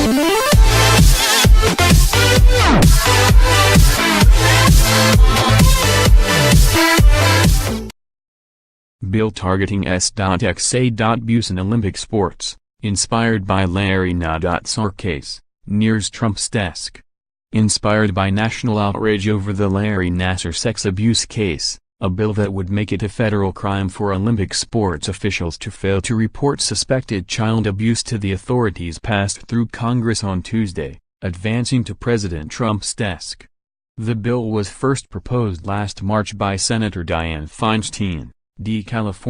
Bill targeting s.ex a.buse in Olympic sports, inspired by Larry Na.ssar case, nears Trump's desk. Inspired by national outrage over the Larry Nassar sex abuse case, a bill that would make it a federal crime for Olympic sports officials to fail to report suspected child abuse to the authorities passed through Congress on Tuesday, advancing to President Trump's desk. The bill was first proposed last March by Senator Dianne Feinstein, D-Calif,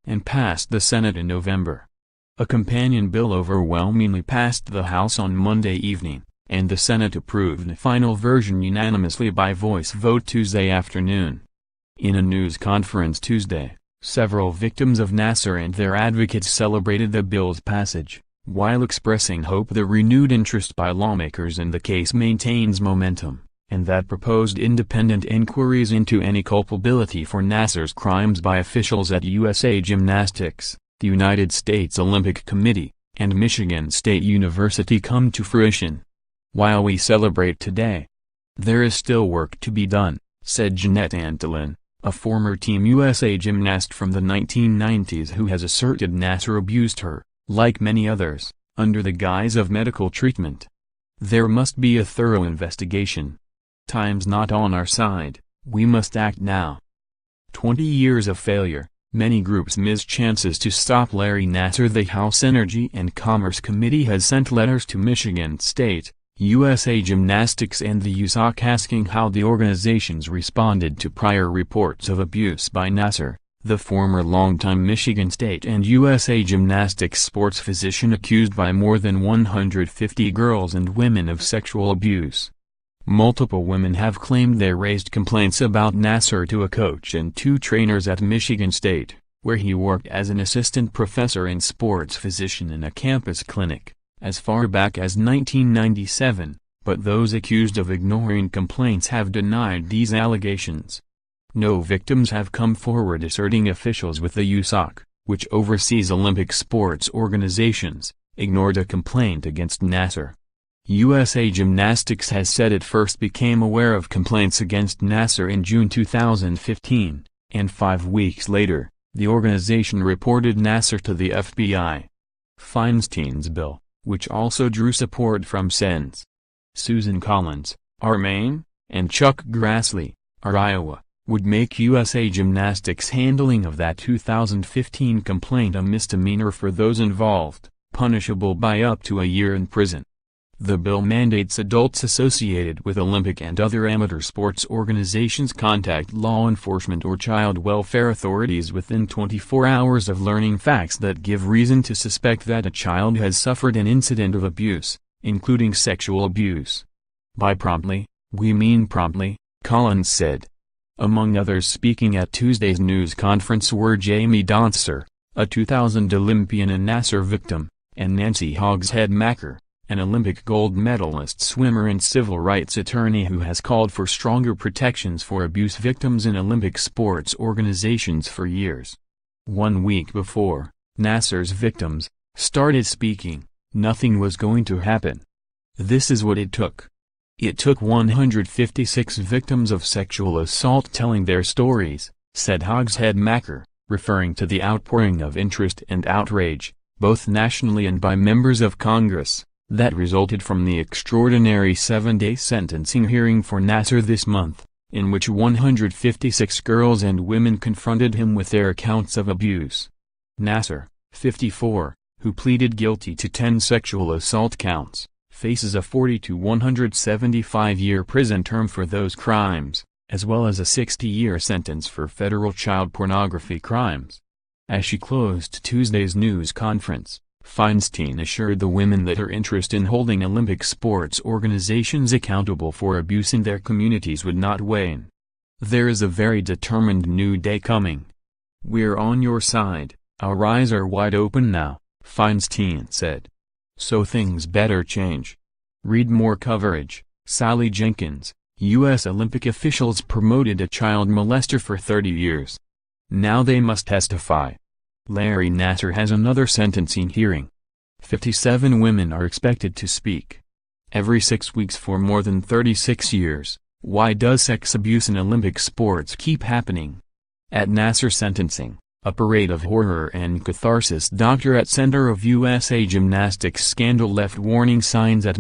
and passed the Senate in November. A companion bill overwhelmingly passed the House on Monday evening, and the Senate approved the final version unanimously by voice vote Tuesday afternoon. In a news conference Tuesday, several victims of Nassar and their advocates celebrated the bill's passage, while expressing hope the renewed interest by lawmakers in the case maintains momentum, and that proposed independent inquiries into any culpability for Nassar's crimes by officials at USA Gymnastics, the United States Olympic Committee, and Michigan State University come to fruition. While we celebrate today, there is still work to be done, said Jeanette Antolin, a former Team USA gymnast from the 1990s who has asserted Nassar abused her, like many others, under the guise of medical treatment. There must be a thorough investigation. Time's not on our side, we must act now. 20 years of failure, many groups miss chances to stop Larry Nassar. The House Energy and Commerce Committee has sent letters to Michigan State, USA Gymnastics and the s.ex asking how the organizations responded to prior reports of abuse by Nassar, the former longtime Michigan State and USA Gymnastics sports physician accused by more than 150 girls and women of sexual abuse. Multiple women have claimed they raised complaints about Nassar to a coach and 2 trainers at Michigan State, where he worked as an assistant professor and sports physician in a campus clinic, as far back as 1997, but those accused of ignoring complaints have denied these allegations. No victims have come forward asserting officials with the s.ex, which oversees Olympic sports organizations, ignored a complaint against Nassar. USA Gymnastics has said it first became aware of complaints against Nassar in June 2015, and 5 weeks later, the organization reported Nassar to the FBI. Feinstein's bill, which also drew support from Sens. Susan Collins, R. Maine, and Chuck Grassley, R. Iowa, would make USA Gymnastics' handling of that 2015 complaint a misdemeanor for those involved, punishable by up to a year in prison. The bill mandates adults associated with Olympic and other amateur sports organizations contact law enforcement or child welfare authorities within 24 hours of learning facts that give reason to suspect that a child has suffered an incident of abuse, including sexual abuse. By promptly, we mean promptly, Collins said. Among others speaking at Tuesday's news conference were Jeanette Antolin, a 2000 Olympian and Nassar victim, and Nancy Hogshead-Macker, an Olympic gold medalist swimmer and civil rights attorney who has called for stronger protections for abuse victims in Olympic sports organizations for years. 1 week before Nassar's victims started speaking, nothing was going to happen. This is what it took. It took 156 victims of sexual assault telling their stories, said Hogshead-Macker, referring to the outpouring of interest and outrage, both nationally and by members of Congress, that resulted from the extraordinary 7-day sentencing hearing for Nassar this month, in which 156 girls and women confronted him with their accounts of abuse. Nassar, 54, who pleaded guilty to 10 sexual assault counts, faces a 40 to 175-year prison term for those crimes, as well as a 60-year sentence for federal child pornography crimes. As she closed Tuesday's news conference, Feinstein assured the women that her interest in holding Olympic sports organizations accountable for abuse in their communities would not wane. There is a very determined new day coming. We're on your side, our eyes are wide open now, Feinstein said. So things better change. Read more coverage. Sally Jenkins, U.S. Olympic officials promoted a child molester for 30 years. Now they must testify. Larry Nassar has another sentencing hearing. 57 women are expected to speak every 6 weeks for more than 36 years. Why does sex abuse in Olympic sports keep happening? At Nassar sentencing, a parade of horror and catharsis. Doctor at center of USA gymnastics scandal left warning signs at